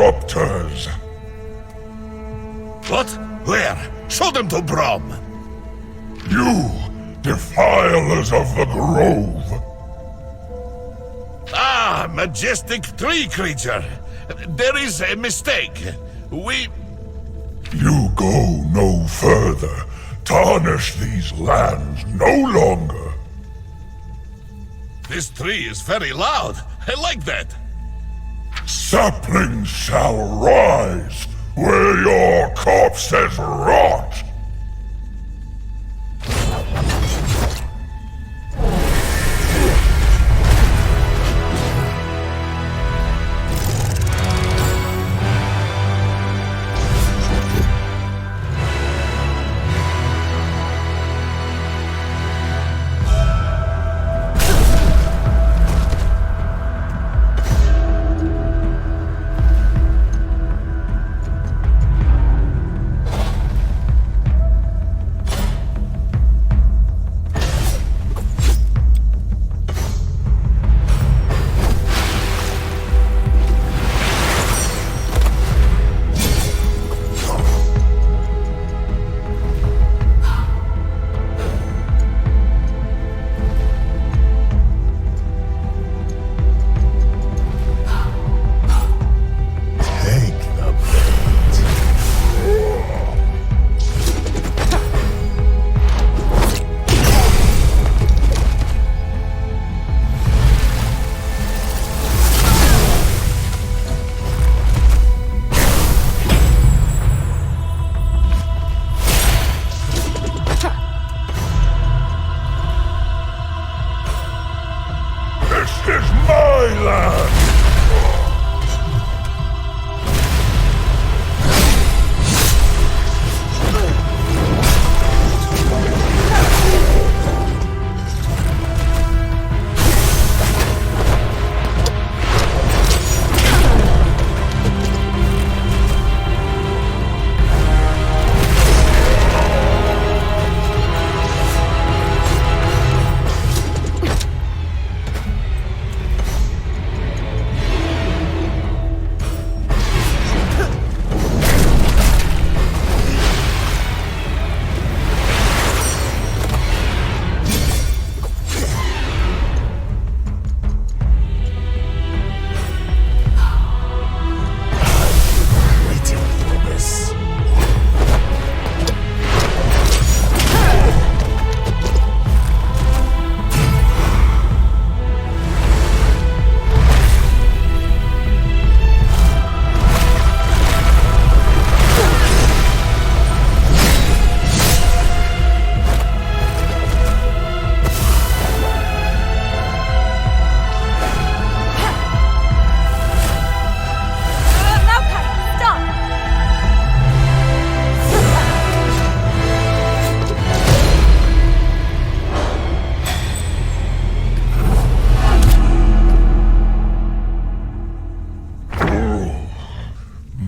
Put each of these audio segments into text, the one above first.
corruptors! What? Where? Show them to Braum! You, defilers of the grove! Ah, majestic tree creature! There is a mistake. You go no further. Tarnish these lands no longer. This tree is very loud. I like that. Saplings shall rise where your corpses rot.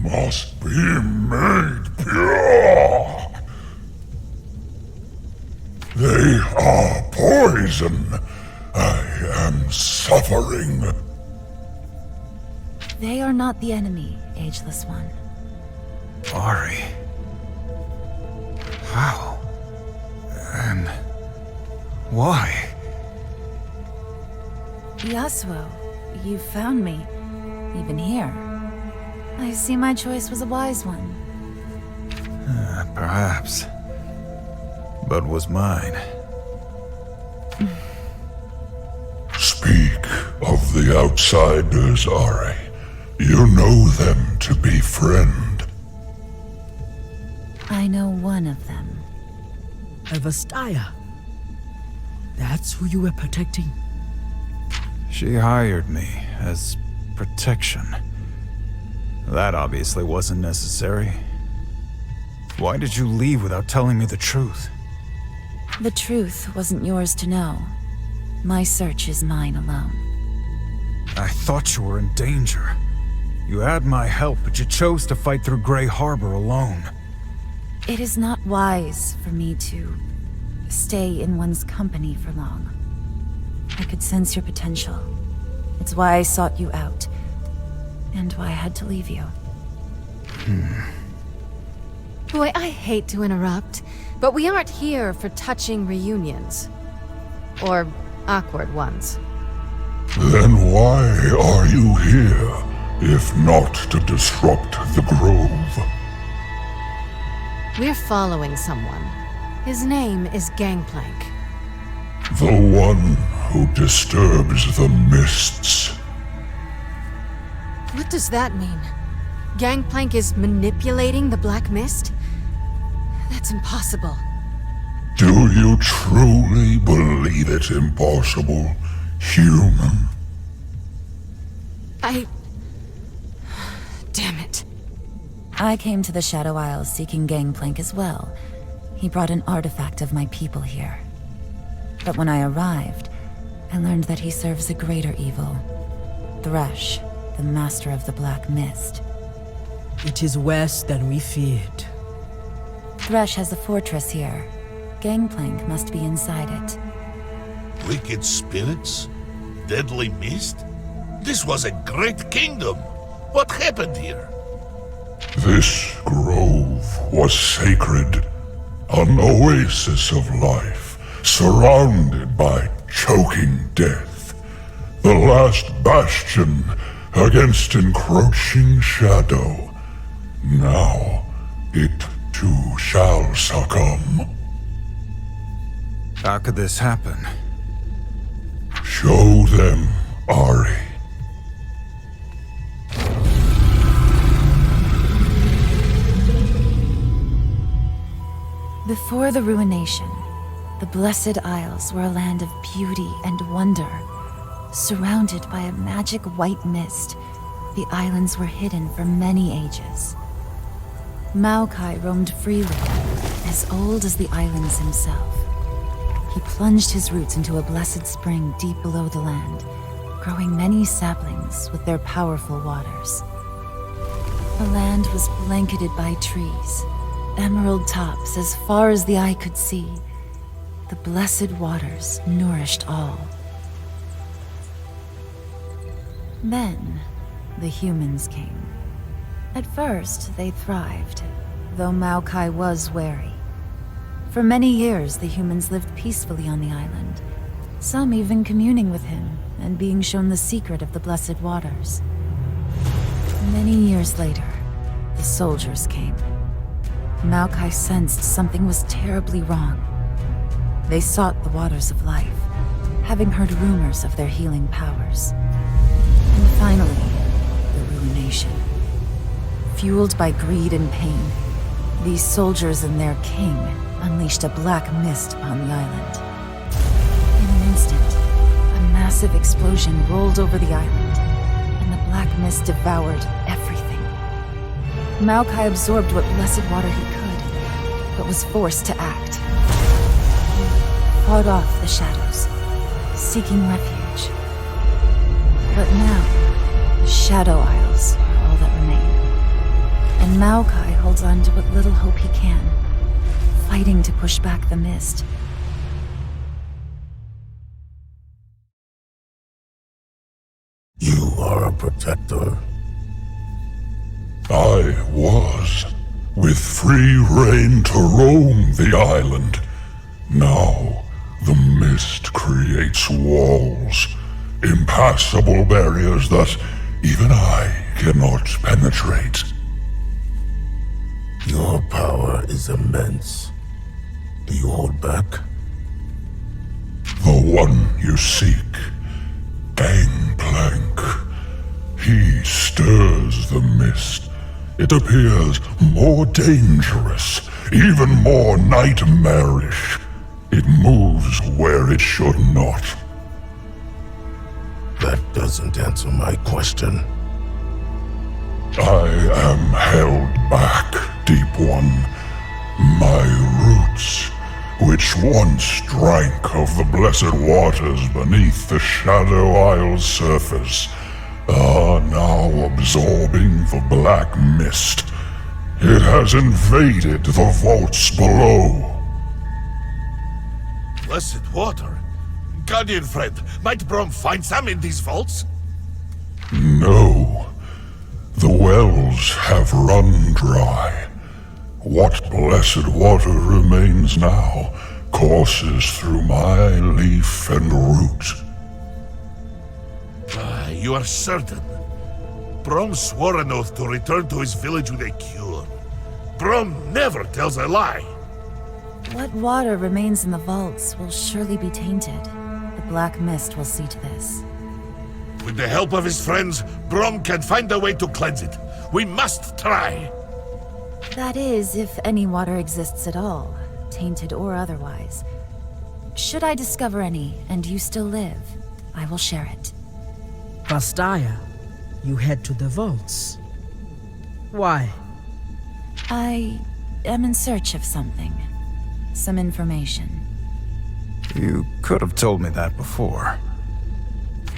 Must be made pure. They are poison. I am suffering. They are not the enemy, Ageless One. Ahri. How? And why? Yasuo, you found me. Even here. I see my choice was a wise one. Perhaps. But was mine. Speak of the outsiders, Ahri. You know them to be friend. I know one of them. Avastaya. That's who you were protecting? She hired me as protection. That obviously wasn't necessary. Why did you leave without telling me the truth? The truth wasn't yours to know. My search is mine alone. I thought you were in danger. You had my help, but you chose to fight through Grey Harbor alone. It is not wise for me to stay in one's company for long. I could sense your potential. It's why I sought you out, and why I had to leave you. Boy, I hate to interrupt, but we aren't here for touching reunions. Or awkward ones. Then why are you here, if not to disrupt the grove? We're following someone. His name is Gangplank. The one who disturbs the mists. What does that mean? Gangplank is manipulating the Black Mist? That's impossible. Do you truly believe it impossible, human? Damn it. I came to the Shadow Isles seeking Gangplank as well. He brought an artifact of my people here. But when I arrived, I learned that he serves a greater evil. Thresh, the master of the Black Mist. It is worse than we feared. Thresh has a fortress here. Gangplank must be inside it. Wicked spirits? Deadly mist? This was a great kingdom. What happened here? This grove was sacred, an oasis of life, surrounded by choking death. The last bastion against encroaching shadow. Now, it too shall succumb. How could this happen? Show them, Ahri. Before the ruination, the Blessed Isles were a land of beauty and wonder. Surrounded by a magic white mist, the islands were hidden for many ages. Maokai roamed freely, as old as the islands himself. He plunged his roots into a blessed spring deep below the land, growing many saplings with their powerful waters. The land was blanketed by trees, emerald tops as far as the eye could see. The blessed waters nourished all. Then, the humans came. At first, they thrived, though Maokai was wary. For many years, the humans lived peacefully on the island, some even communing with him and being shown the secret of the blessed waters. Many years later, the soldiers came. Maokai sensed something was terribly wrong. They sought the waters of life, having heard rumors of their healing powers. And finally, the ruination. Fueled by greed and pain, these soldiers and their king unleashed a black mist upon the island. In an instant, a massive explosion rolled over the island, and the black mist devoured everything. Maokai absorbed what blessed water he could, but was forced to act. He fought off the shadows, seeking refuge. But now, the Shadow Isles are all that remain. And Maokai holds on to what little hope he can, fighting to push back the mist. You are a protector. I was, with free reign to roam the island. Now, the mist creates walls, impassable barriers that even I cannot penetrate. Your power is immense. Do you hold back? The one you seek, Gangplank. He stirs the mist. It appears more dangerous, even more nightmarish. It moves where it should not. That doesn't answer my question. I am held back, Deep One. My roots, which once drank of the blessed waters beneath the Shadow Isle's surface, are now absorbing the black mist. It has invaded the vaults below. Blessed water? Guardian friend, might Braum find some in these vaults? No. The wells have run dry. What blessed water remains now courses through my leaf and root. You are certain? Braum swore an oath to return to his village with a cure. Braum never tells a lie. What water remains in the vaults will surely be tainted. The Black Mist will see to this. With the help of his friends, Braum can find a way to cleanse it. We must try. That is, if any water exists at all, tainted or otherwise. Should I discover any, and you still live, I will share it. Vastaya, you head to the vaults. Why? I am in search of something. Some information. You could have told me that before.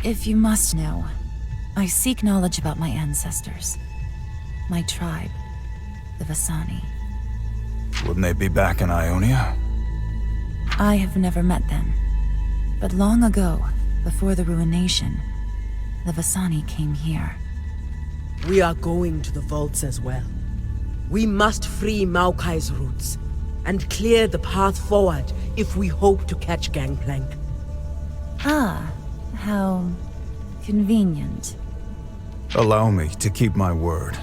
If you must know, I seek knowledge about my ancestors. My tribe, the Vasani. Wouldn't they be back in Ionia? I have never met them. But long ago, before the Ruination, the Vasani came here. We are going to the vaults as well. We must free Maokai's roots and clear the path forward if we hope to catch Gangplank. Ah, how convenient. Allow me to keep my word.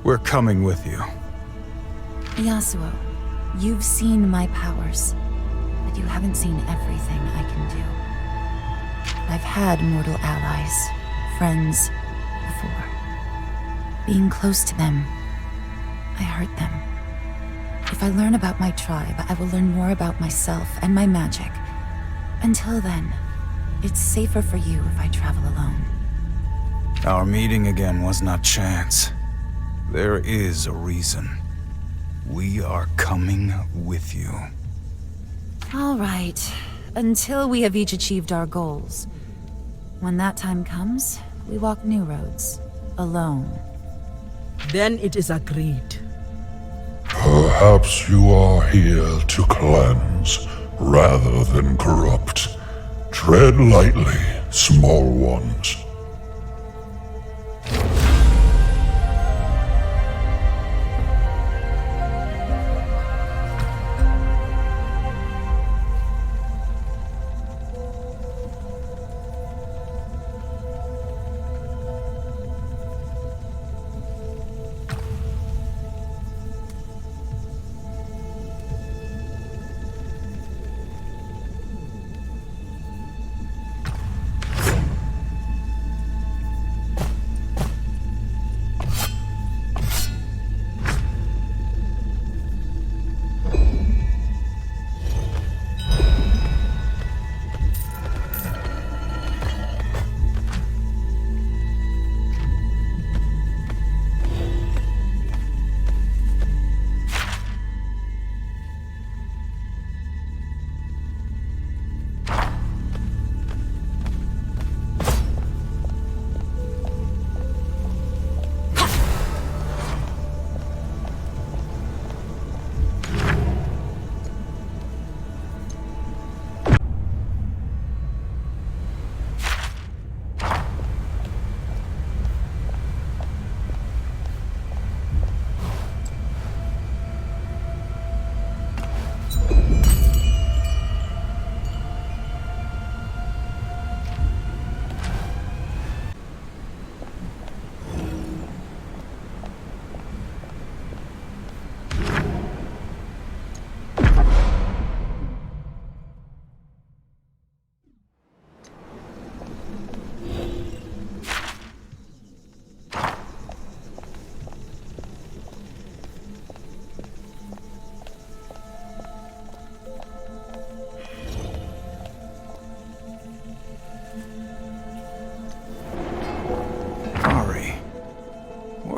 We're coming with you. Yasuo, you've seen my powers, but you haven't seen everything I can do. I've had mortal allies, friends, before. Being close to them, I hurt them. If I learn about my tribe, I will learn more about myself and my magic. Until then, it's safer for you if I travel alone. Our meeting again was not chance. There is a reason. We are coming with you. All right, until we have each achieved our goals. When that time comes, we walk new roads, alone. Then it is agreed. Perhaps you are here to cleanse rather than corrupt. Tread lightly, small ones.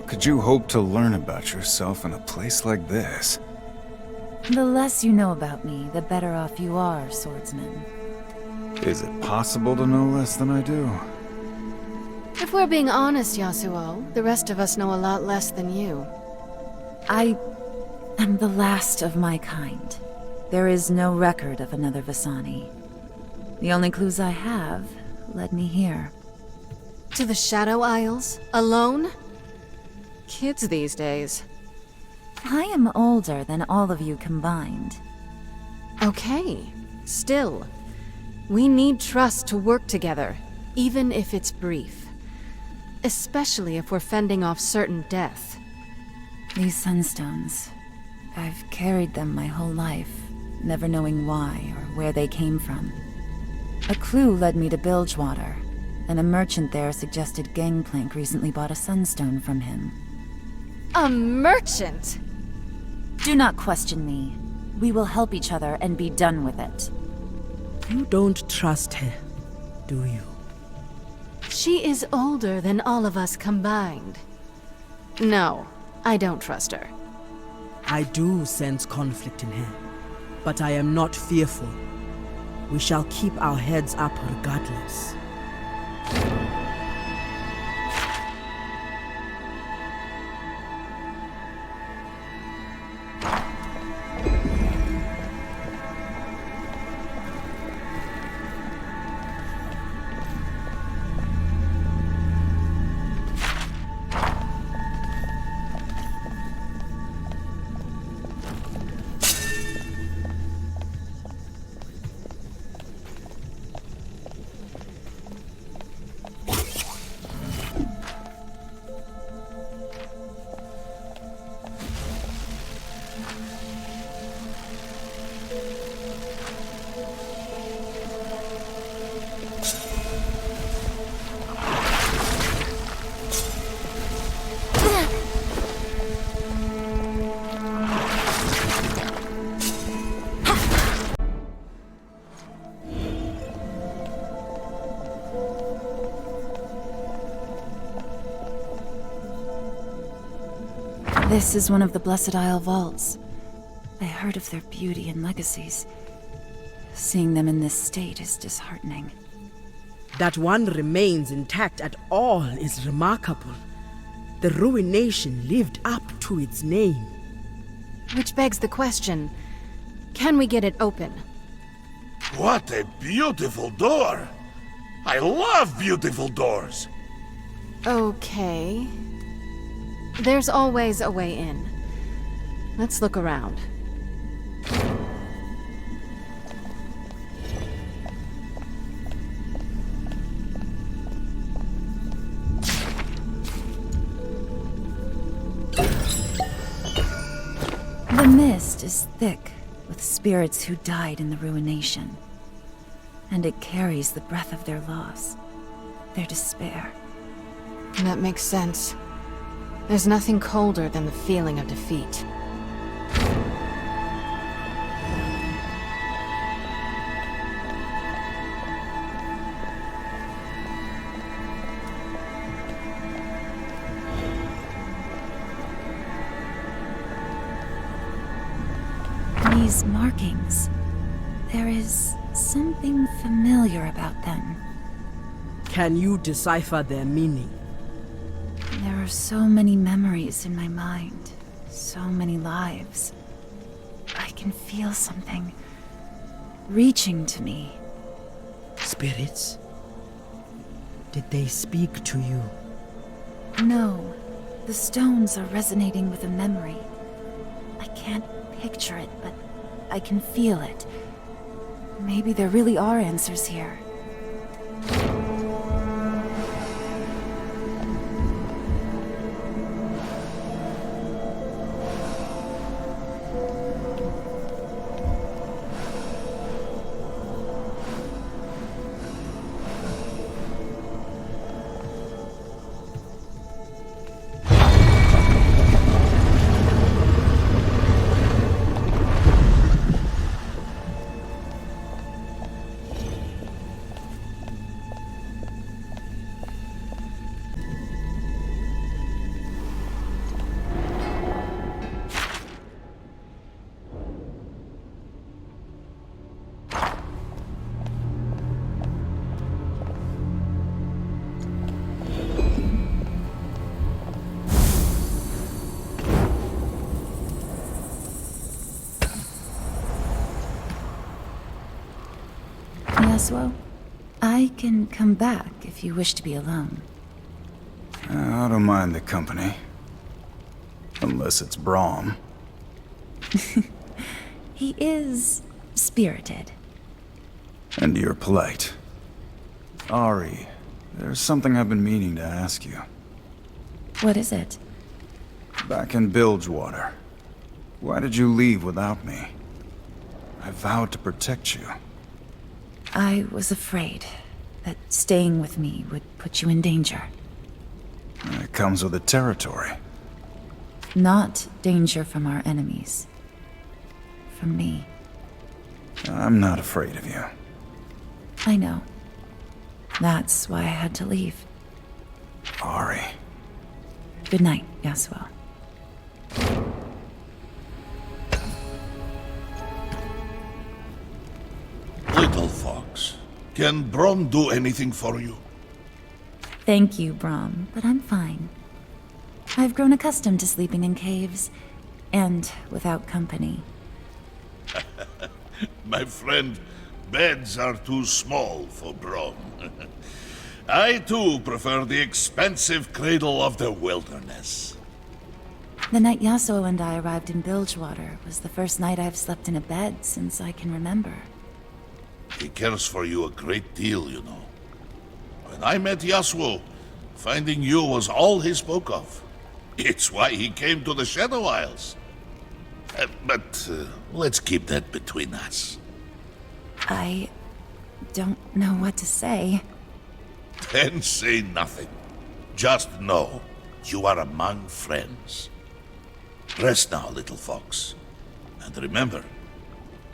Could you hope to learn about yourself in a place like this? The less you know about me, the better off you are, swordsman. Is it possible to know less than I do? If we're being honest, Yasuo, the rest of us know a lot less than you. I am the last of my kind. There is no record of another Vasani. The only clues I have led me here. To the Shadow Isles? Alone? Kids these days. I am older than all of you combined. Okay, still. We need trust to work together, even if it's brief. Especially if we're fending off certain death. These sunstones, I've carried them my whole life, never knowing why or where they came from. A clue led me to Bilgewater, and a merchant there suggested Gangplank recently bought a sunstone from him. A merchant? Do not question me. We will help each other and be done with it. You don't trust her, do you? She is older than all of us combined. No, I don't trust her. I do sense conflict in her, but I am not fearful. We shall keep our heads up regardless. This is one of the Blessed Isle vaults. I heard of their beauty and legacies. Seeing them in this state is disheartening. That one remains intact at all is remarkable. The ruination lived up to its name. Which begs the question, can we get it open? What a beautiful door! I love beautiful doors! Okay. There's always a way in. Let's look around. The mist is thick with spirits who died in the ruination. And it carries the breath of their loss, their despair. That makes sense. There's nothing colder than the feeling of defeat. These markings, there is something familiar about them. Can you decipher their meaning? There are so many memories in my mind, so many lives. I can feel something reaching to me. Spirits? Did they speak to you? No, the stones are resonating with a memory. I can't picture it, but I can feel it. Maybe there really are answers here. Yasuo, I can come back if you wish to be alone. I don't mind the company. Unless it's Braum. He is spirited. And you're polite. Ahri, there's something I've been meaning to ask you. What is it? Back in Bilgewater, why did you leave without me? I vowed to protect you. I was afraid that staying with me would put you in danger. It comes with the territory. Not danger from our enemies. From me. I'm not afraid of you. I know. That's why I had to leave. Ahri. Good night, Yasuo. Little fox, can Braum do anything for you? Thank you, Braum, but I'm fine. I've grown accustomed to sleeping in caves, and without company. My friend, beds are too small for Braum. I too prefer the expensive cradle of the wilderness. The night Yasuo and I arrived in Bilgewater was the first night I've slept in a bed since I can remember. He cares for you a great deal, you know. When I met Yasuo, finding you was all he spoke of. It's why he came to the Shadow Isles. But let's keep that between us. I don't know what to say. Then say nothing. Just know you are among friends. Rest now, little fox. And remember,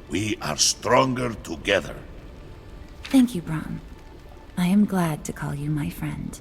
we are stronger together. Thank you, Braum. I am glad to call you my friend.